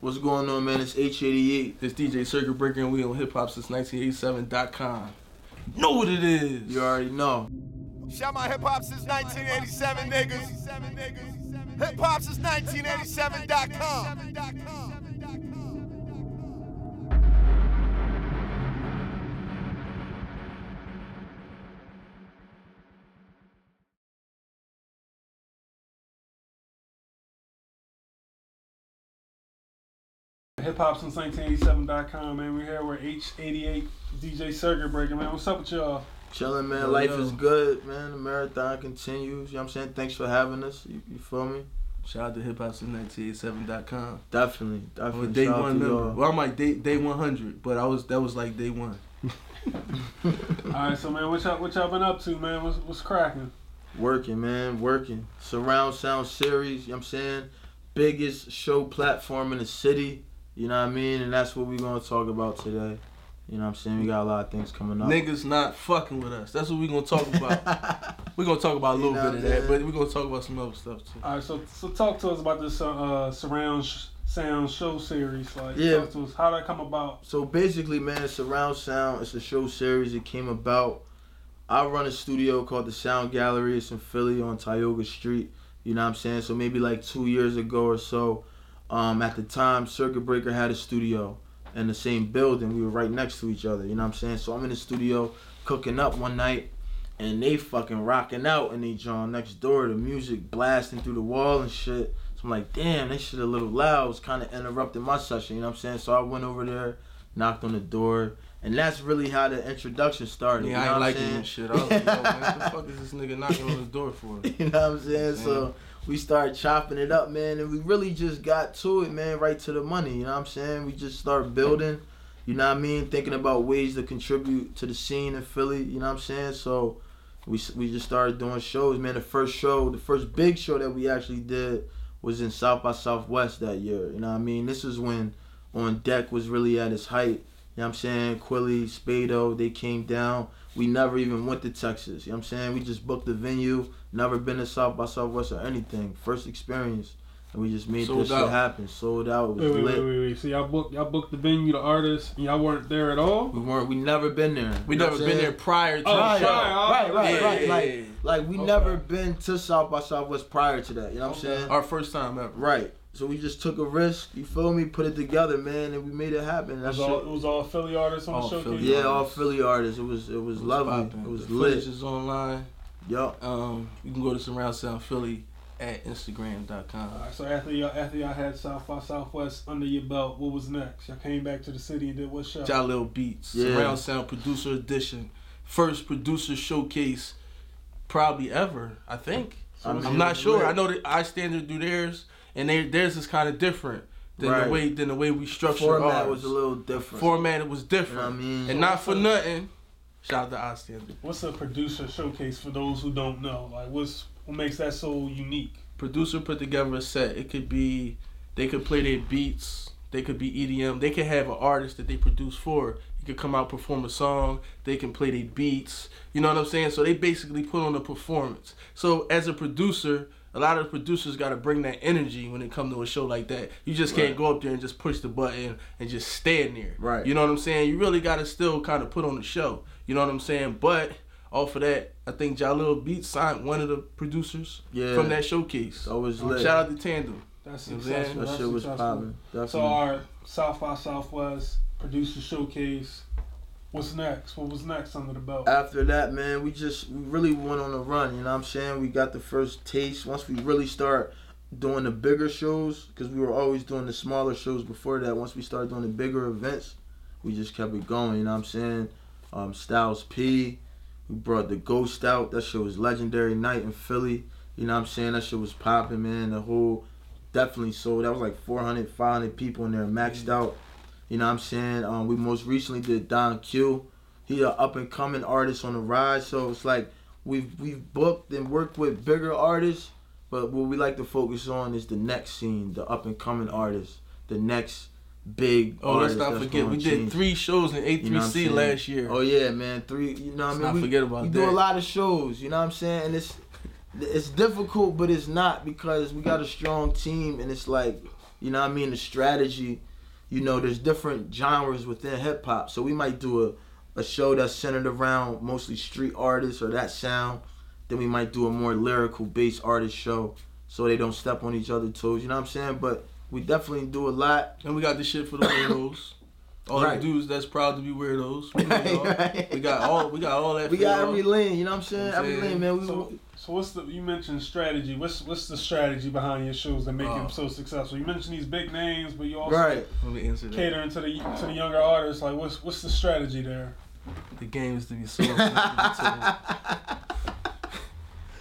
What's going on, man? It's H88. It's DJ Circuitbreaka, and we on hiphopsince1987.com. Know what it is. You already know. Shout my hip hop since 1987, niggas. Hip hop since 1987.com. Hip-hop since 1987.com, man. We're here with H88 DJ Circuitbreaka, man. What's up with y'all? Chilling, man. Life is good, man. The marathon continues. You know what I'm saying? Thanks for having us. You feel me? Shout out to hiphop since 1987.com. Definitely. I'm day one member. Well, I'm like day 100, but that was like day one. Alright, so man, what y'all been up to, man? What's cracking? Working, man. Working. Surround sound series, you know what I'm saying? Biggest show platform in the city. You know what I mean? And that's what we're going to talk about today. You know what I'm saying? We got a lot of things coming up. Niggas not fucking with us. That's what we're going to talk about. We're going to talk about a little bit of that, but we're going to talk about some other stuff too. Alright, so talk to us about this surround sound show series. Like, yeah. Talk to us. How did that come about? So basically, man, Surround Sound, it's a show series. It came about. I run a studio called the Sound Gallery. It's in Philly on Tioga Street. You know what I'm saying? So maybe like 2 years ago or so, at the time, Circuitbreaka had a studio in the same building. We were right next to each other, you know what I'm saying? So I'm in the studio cooking up one night, and they fucking rocking out in they joint next door, the music blasting through the wall and shit. So I'm like, damn, that shit a little loud. It was kind of interrupting my session, you know what I'm saying? So I went over there, knocked on the door, and that's really how the introduction started. Yeah, you know I ain't what liking I'm this shit. I was like, yo, man, what the fuck is this nigga knocking on his door for? You know what I'm saying? So we started chopping it up, man, and we really just got to it, man, right to the money, you know what I'm saying? We just started building, you know what I mean, thinking about ways to contribute to the scene in Philly, you know what I'm saying? So we just started doing shows, man. The first big show that we actually did was in South by Southwest that year, you know what I mean? This is when On Deck was really at its height, you know what I'm saying? Quilly, Spado, they came down. We never even went to Texas, you know what I'm saying? We just booked the venue, never been to South by Southwest or anything. First experience, and we just made this shit happen. Sold out, it was lit. Wait. So y'all booked the venue, the artists, and y'all weren't there at all? We never been there. We never been there prior to Right. Like we never been to South by Southwest prior to that, you know what I'm saying? Our first time ever. Right. So we just took a risk, you feel me, put it together, man, and we made it happen. It was all Philly artists on the showcase? Yeah, all Philly artists. It was lovely. It was lit. Footage is online. Yup. You can go to Surround Sound Philly at Instagram.com. Alright, so after y'all had South by Southwest under your belt, what was next? Y'all came back to the city and did what show? Jahlil Beats, Surround Sound Producer Edition. First producer showcase probably ever, I think. I'm not sure. I know that iStandard do theirs, and theirs is kind of different than the way we structure ours. Format was a little different. Format was different. You know what I mean? And not for nothing, shout out to iStandard. What's a producer showcase for those who don't know? Like, what makes that so unique? Producer put together a set. It could be, they could play their beats. They could be EDM. They could have an artist that they produce for. He could come out, perform a song. They can play their beats. You know what I'm saying? So they basically put on a performance. So as a producer, a lot of the producers got to bring that energy when it comes to a show like that. You just can't go up there and just push the button and just stand there. Right. You know what I'm saying? You really got to still kind of put on the show. You know what I'm saying? But off of that, I think Jahlil Beats signed one of the producers from that showcase. So it was lit. Shout out to Tandem. That's successful. That shit was popping. So our South by Southwest producer showcase. What's next? What was next under the belt? After that, man, we really went on a run, you know what I'm saying? We got the first taste. Once we really start doing the bigger shows, because we were always doing the smaller shows before that, once we started doing the bigger events, we just kept it going, you know what I'm saying? Styles P, we brought the Ghost out. That shit was legendary night in Philly. You know what I'm saying? That shit was popping, man. The whole, definitely sold. That was like 400, 500 people in there, maxed out. You know what I'm saying? We most recently did Don Q. He an up-and-coming artist on the rise, so it's like we've booked and worked with bigger artists, but what we like to focus on is the next scene, the up-and-coming artists, the next big artist. Let's not forget, we did 3 shows in A3C last year. Oh yeah, man, 3. You know what I mean? Not forget about that. We do a lot of shows. You know what I'm saying? And it's difficult, but it's not, because we got a strong team, and it's like, you know what I mean, the strategy, you know, there's different genres within hip hop. So we might do a show that's centered around mostly street artists or that sound. Then we might do a more lyrical based artist show so they don't step on each other's toes, you know what I'm saying? But we definitely do a lot. And we got this shit for the weirdos. All the dudes that's proud to be weirdos. We got all that. We got every lane, you know what I'm saying? Every lane, man. So what's you mentioned strategy. What's the strategy behind your shows that make them so successful? You mentioned these big names, but you also Let me answer that. catering to the younger artists. Like what's the strategy there? The game is to be so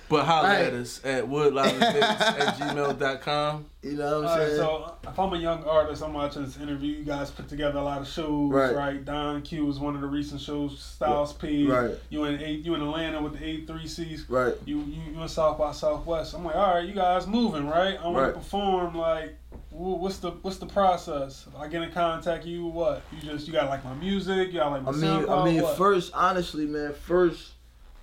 But holler at us at woodliveevents@gmail.com. You know what I'm saying? So if I'm a young artist, I'm watching this interview. You guys put together a lot of shows, right? Don Q was one of the recent shows. Styles P, right? You in Atlanta with the 83Cs, right? You in South by Southwest. I'm like, all right, you guys moving, right? I want to perform. Like, what's the process? If I get in contact, you what? You got like my music? You got like my SoundCloud? First, honestly, man,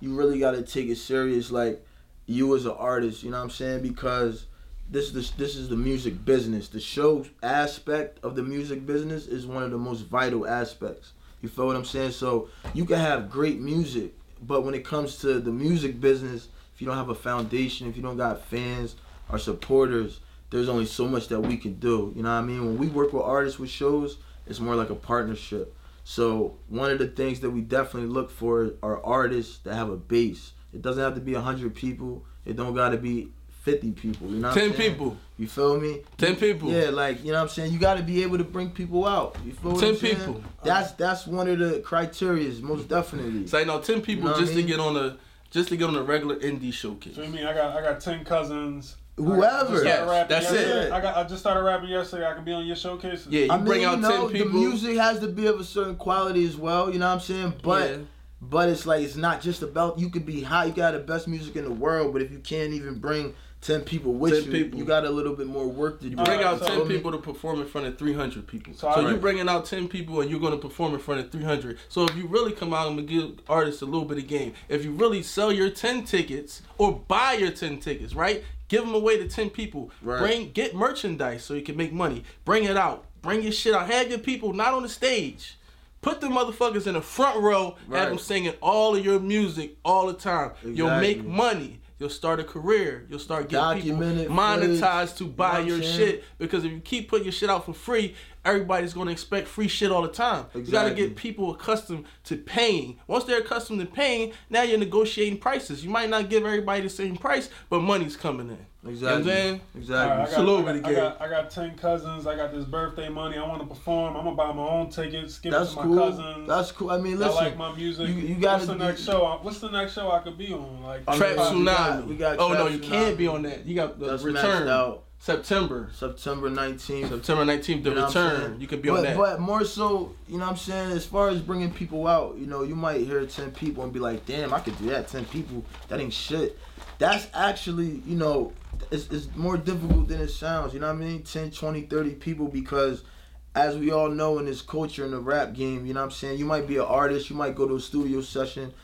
you really got to take it serious, like. You as an artist, you know what I'm saying? Because this is the music business. The show aspect of the music business is one of the most vital aspects. You feel what I'm saying? So you can have great music, but when it comes to the music business, if you don't have a foundation, if you don't got fans or supporters, there's only so much that we can do. You know what I mean? When we work with artists with shows, it's more like a partnership. So one of the things that we definitely look for are artists that have a base. It doesn't have to be 100 people. It don't got to be 50 people. You know what 10 I'm saying? people. You feel me? 10 people. Yeah, like, you know what I'm saying? You got to be able to bring people out. You feel what 10 I'm saying? people. That's one of the criteria, most definitely. So, 10 people, you know just to get on a regular indie showcase. So you mean I got 10 cousins. Whoever. That's it. I just started rapping yesterday. I can be on your showcases. Yeah, bring out 10 people. The music has to be of a certain quality as well. You know what I'm saying? But it's like, it's not just about, you could be hot, you got the best music in the world, but if you can't even bring 10 people with you got a little bit more work to do. You bring out 10 people to perform in front of 300 people. So you're bringing out 10 people and you're going to perform in front of 300. So if you really come out and give artists a little bit of game, if you really sell your 10 tickets or buy your 10 tickets, right? Give them away to 10 people. Right. Get merchandise so you can make money. Bring it out. Bring your shit out. Have your people not on the stage. Put the motherfuckers in the front row, have them singing all of your music all the time. Exactly. You'll make money. You'll start a career. You'll start getting people monetized to buy your shit. Because if you keep putting your shit out for free, everybody's going to expect free shit all the time. Exactly. You got to get people accustomed to paying. Once they're accustomed to paying, now you're negotiating prices. You might not give everybody the same price, but money's coming in. Exactly. You know what I'm saying? Exactly. I got 10 cousins. I got this birthday money. I want to perform. I'm going to buy my own tickets. Give it to my cousins. That's cool. I mean, listen. I like my music. You gotta What's the next show I could be on? Like Trap Tsunami. We got no, you can't be on that. You got the return. Out. September 19th. September 19th, the return. You could be on that. But more so, you know what I'm saying, as far as bringing people out, you know, you might hear 10 people and be like, damn, I could do that. 10 people, that ain't shit. That's actually, you know, it's more difficult than it sounds, you know what I mean? 10, 20, 30 people, because as we all know in this culture in the rap game, you know what I'm saying, you might be an artist, you might go to a studio session,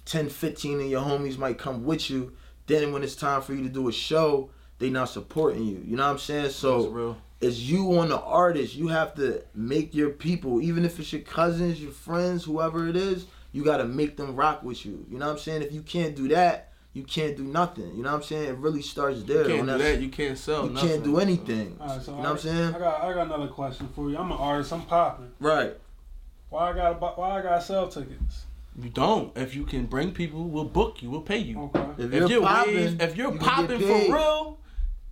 10, 15 of your homies might come with you. Then when it's time for you to do a show, they not supporting you. You know what I'm saying? So it's you on the artist. You have to make your people, even if it's your cousins, your friends, whoever it is, you got to make them rock with you. You know what I'm saying? If you can't do that, you can't do nothing. You know what I'm saying? It really starts there. You can't do that. You can't sell nothing. You can't do anything. Right, so you know what I'm saying? I got another question for you. I'm an artist. I'm popping. Right. Why I gotta sell tickets? You don't. If you can bring people, we'll book you. We'll pay you. Okay. If you're popping for real,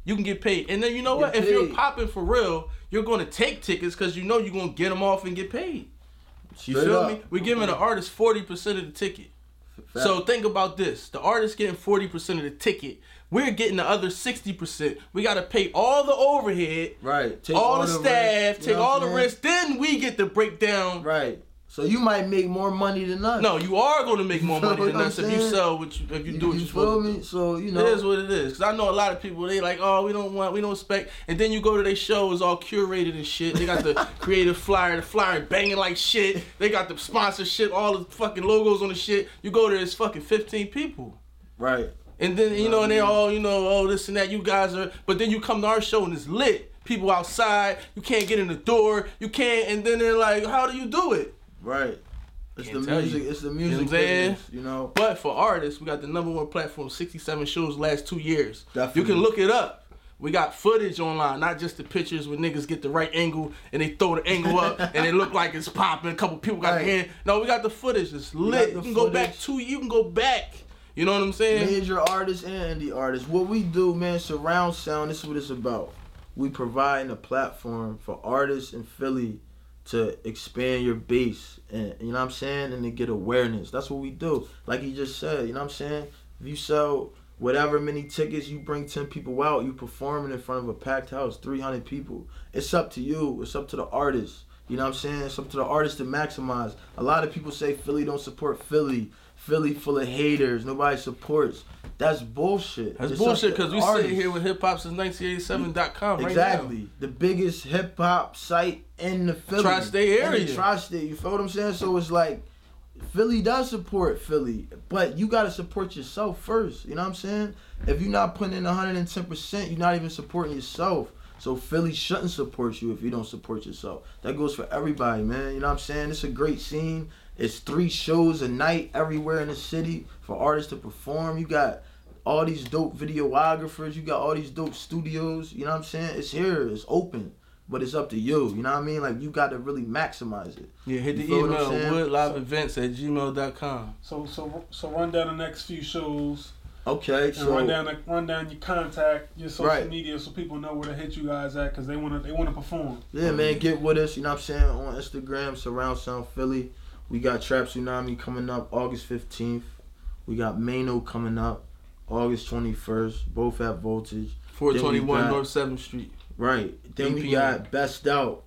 you can get paid. And then you know what? If you're popping for real, you're going to take tickets because you know you're going to get them off and get paid. You feel me? We're giving the artist 40% of the ticket. So think about this. The artist getting 40% of the ticket. We're getting the other 60%. We got to pay all the overhead. Right. Take all the staff. Take all the risk. Then we get the breakdown. Right. So you might make more money than us. No, you are going to make more money than us if you sell if you do what you're supposed to do. So you know, it is what it is. Cause I know a lot of people, they like, oh, we don't expect. And then you go to their shows all curated and shit. They got the creative flyer, the flyer banging like shit. They got the sponsorship, all the fucking logos on the shit. You go there, it's fucking 15 people. Right. And then and they all, oh, this and that. You guys are, but then you come to our show and it's lit. people outside. You can't get in the door. You can't, and then they're like, how do you do it? Right. It's the Can't music. tell you. It's the You know music what I'm saying? business, you know. But for artists, we got the #1 platform, 67 shows last 2 years. Definitely. You can look it up. We got footage online, not just the pictures where niggas get the right angle and they throw the angle up and it look like it's popping. A couple people got Right. their hand. No, we got the footage. It's lit. You can go back 2 years. You can go back. You know what I'm saying? Major artists and indie artists. What we do, man, surround sound, this is what it's about. We provide a platform for artists in Philly to expand your base, and you know what I'm saying, and to get awareness. That's what we do. Like you just said, you know what I'm saying? If you sell whatever many tickets, you bring 10 people out, you performing in front of a packed house, 300 people. It's up to you. It's up to the artist. You know what I'm saying? It's up to the artist to maximize. A lot of people say Philly don't support Philly. Philly full of haters. Nobody supports. That's bullshit. That's It's bullshit up to because we artists. sit here with hiphopsince1987.com right Exactly. now. The biggest hip hop site in the Philly. Tri-state area. In the Tri-state. You feel what I'm saying? So it's like, Philly does support Philly, but you got to support yourself first. You know what I'm saying? If you're not putting in 110%, you're not even supporting yourself. So Philly shouldn't support you if you don't support yourself. That goes for everybody, man. You know what I'm saying? It's a great scene. It's 3 shows a night everywhere in the city for artists to perform. You got all these dope videographers. You got all these dope studios. You know what I'm saying? It's here. It's open. But it's up to you. You know what I mean? Like, you got to really maximize it. Yeah, hit You the feel what I'm email, saying? woodliveevents@gmail.com. So run down the next few shows. Okay, And so run down your contact, your social Right. media, so people know where to hit you guys at, because they wanna perform. yeah, man, get with us. You know what I'm saying? On Instagram, Surround Sound Philly. We got Trap Tsunami coming up August 15th. We got Mano coming up August 21st. Both at Voltage. 421 Then we got- North 7th Street. Right. Then 8 we p.m. got Best Out.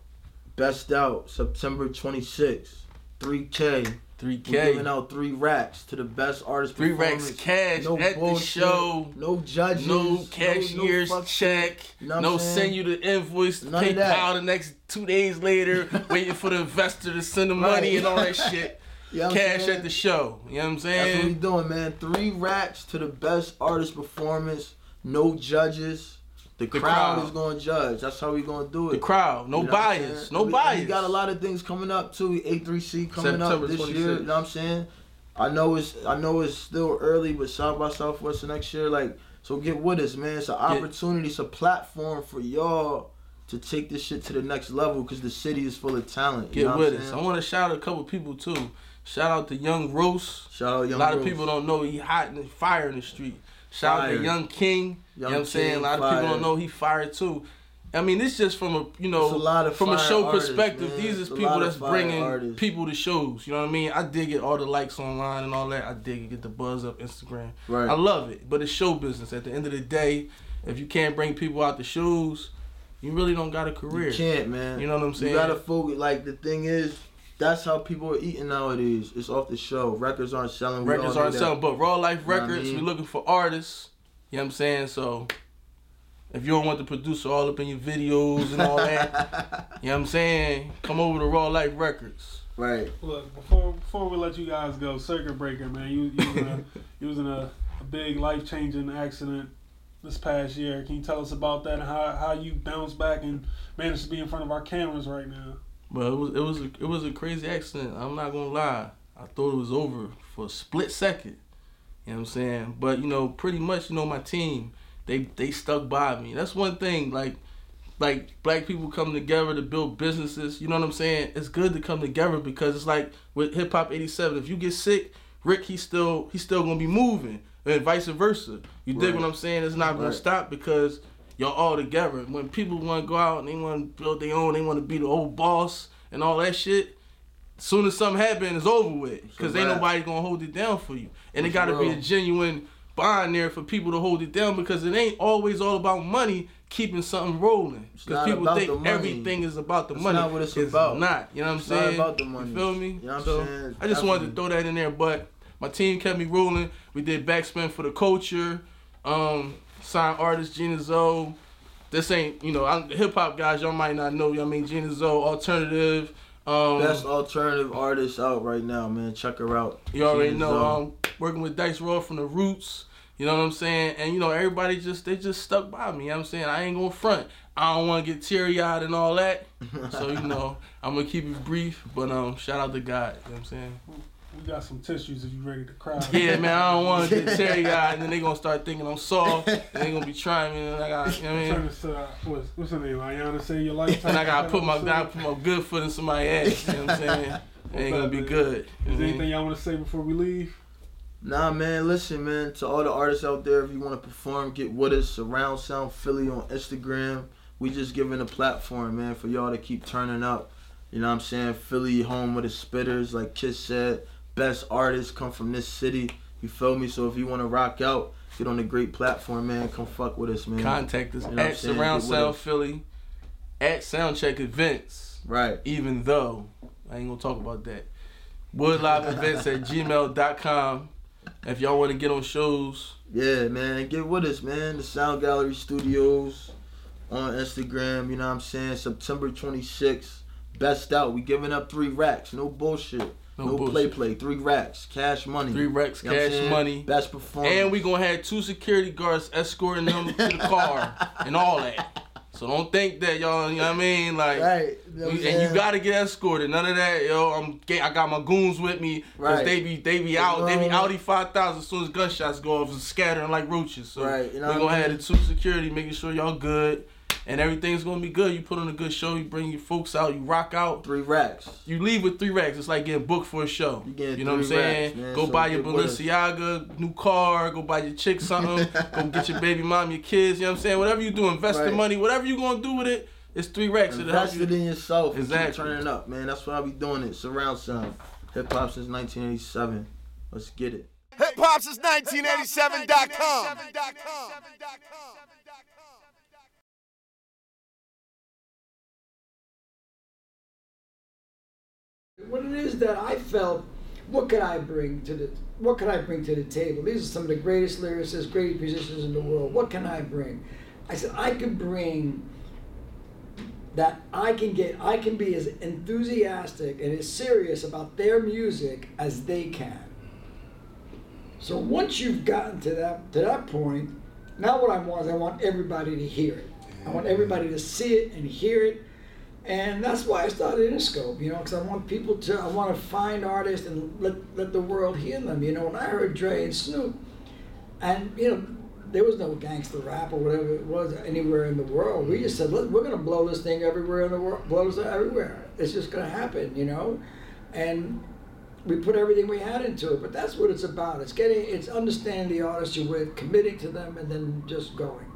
Best Out, September 26th. 3K. We're 3K. giving out 3 racks to the best artist 3 performance. racks cash No at bullshit, the show. No judges. No cashier's fuck check. shit. You know what No I'm saying? send you the invoice, None of that. PayPal the next 2 days later, waiting for the investor to send the money Right. and all that shit. You know what I'm Cash saying? at the show. You know what I'm That's what we saying? doing, man. 3 racks to the best artist performance. No judges. The crowd is going to judge. That's how we going to do it. The crowd. No You know what I'm bias. saying? No We bias. got a lot of things coming up too. A3C coming September up this 26th. year. You know what I'm saying? I know it's still early, but South by Southwest next year, like, so get with us, man. It's an opportunity. It's a platform for y'all to take this shit to the next level, because the city is full of talent. You Get know with what I'm us. saying? I want to shout out a couple people too. Shout out to Young Roast. Shout out Young A lot Rose. of people don't know he hot and fire in the street. Shout out Fire. to Young King. You know what I'm saying? A King, lot of fire. people don't know he fired too. I mean, it's just from a It's a lot of from a fire show artists, perspective. man. These It's is a people lot of that's fire bringing artists. people to shows. You know what I mean? I dig it. All the likes online and all that. I dig it. Get the buzz up Instagram. Right. I love it. But it's show business. At the end of the day, if you can't bring people out the shows, you really don't got a career. You can't, man. You know what I'm saying? You gotta focus. Like, the thing is, that's how people are eating nowadays. It's off the show. Records aren't selling. We Records all know aren't that. selling, but Raw Life You know what I Records, mean? we're looking for artists. You know what I'm saying? So if you don't want the producer all up in your videos and all that, you know what I'm saying? Come over to Raw Life Records. Right. Look, before we let you guys go, Circuitbreaka, man, you was in a big life-changing accident this past year. Can you tell us about that and how you bounced back and managed to be in front of our cameras right now? Well, it was a crazy accident. I'm not gonna lie. I thought it was over for a split second. You know what I'm saying? But you know, pretty much, you know, my team, they stuck by me. That's one thing. Like black people come together to build businesses. You know what I'm saying? It's good to come together because it's like with Hip Hop 87. If you get sick, Rick he's still gonna be moving, and vice versa. You dig what I'm saying? It's not gonna stop because y'all all together. When people want to go out and they want to build their own, they want to be the old boss and all that shit. As soon as something happens, it's over with because ain't nobody gonna hold it down for you. And it gotta be a genuine bond there for people to hold it down because it ain't always all about money keeping something rolling. Because people think everything is about the money. That's not what it's about. Not. You know what I'm It's saying? not about the money. You feel me? You know what So I'm saying? I just wanted to throw that in there, but my team kept me rolling. We did Backspin for the Culture. Signed artist Gina Zoe. This ain't, you know, hip hop guys, y'all might not know. You know what I mean? Gina Zoe, alternative. Best alternative artist out right now, man. Check her out. You already Gina know. Zoe. Working with Dice Raw from the Roots. You know what I'm saying? And, you know, everybody they just stuck by me. You know what I'm saying? I ain't gonna front. I don't want to get teary-eyed and all that. So, you know, I'm going to keep it brief. But shout out to God. You know what I'm saying? We got some tissues if you ready to cry. Yeah, man, I don't want to get teary-eyed. And then they going to start thinking I'm soft. And they going to be trying me. And I got, you know what I mean? What's her name? Ayana say your lifetime. And I got to put my good foot in somebody's ass. You know what I'm saying? It ain't going to be good. Is there anything y'all want to say before we leave? Nah, man, listen, man, to all the artists out there, if you want to perform, get with us. Surround Sound Philly on Instagram. We just giving a platform, man, for y'all to keep turning up. You know what I'm saying? Philly, home of the spitters, like Kiss said. Best artists come from this city. You feel me? So if you want to rock out, get on a great platform, man. Come fuck with us, man. Contact us at Surround Sound Philly, at Soundcheck Events. Right. Even though, I ain't going to talk about that. woodliveevents@gmail.com. If y'all want to get on shows. Yeah, man. Get with us, man. The Sound Gallery Studios on Instagram. You know what I'm saying? September 26th. Best out. We giving up 3 racks. No bullshit. No bullshit. play. 3 racks. Cash money. 3 racks, you know cash money. Best performance. And we going to have 2 security guards escorting them to the car and all that. So don't think that y'all, you know what I mean? Like, right. And you gotta get escorted. None of that, yo. I got my goons with me because they be out. They be Audi 5000 as soon as gunshots go off and scattering like roaches. So right. You know we're gonna have the 2 security, making sure y'all good. And everything's gonna be good. You put on a good show, you bring your folks out, you rock out. 3 racks. You leave with 3 racks. It's like getting booked for a show. You know what I'm saying? Racks, go buy your Balenciaga, new car, go buy your chick something, go get your baby mom, your kids, you know what I'm saying? Whatever you do, invest the money, whatever you gonna do with it, it's 3 racks. Invest it in yourself. Exactly. Keep turning up, man. That's why I be doing it. Surround Sound. Hip hop since 1987. Let's get it. Hip hop since 1987.com. What it is that I felt, what could I bring to the table? These are some of the greatest lyricists, greatest musicians in the world. What can I bring? I said I could bring that I can be as enthusiastic and as serious about their music as they can. So once you've gotten to that point, now what I want everybody to hear it. I want everybody to see it and hear it. And that's why I started Interscope, you know, because I want to find artists and let the world hear them, you know. When I heard Dre and Snoop, and, you know, there was no gangster rap or whatever it was anywhere in the world. We just said, we're going to blow this thing everywhere in the world, blow this everywhere. It's just going to happen, you know. And we put everything we had into it, but that's what it's about. It's understanding the artists you're with, committing to them, and then just going.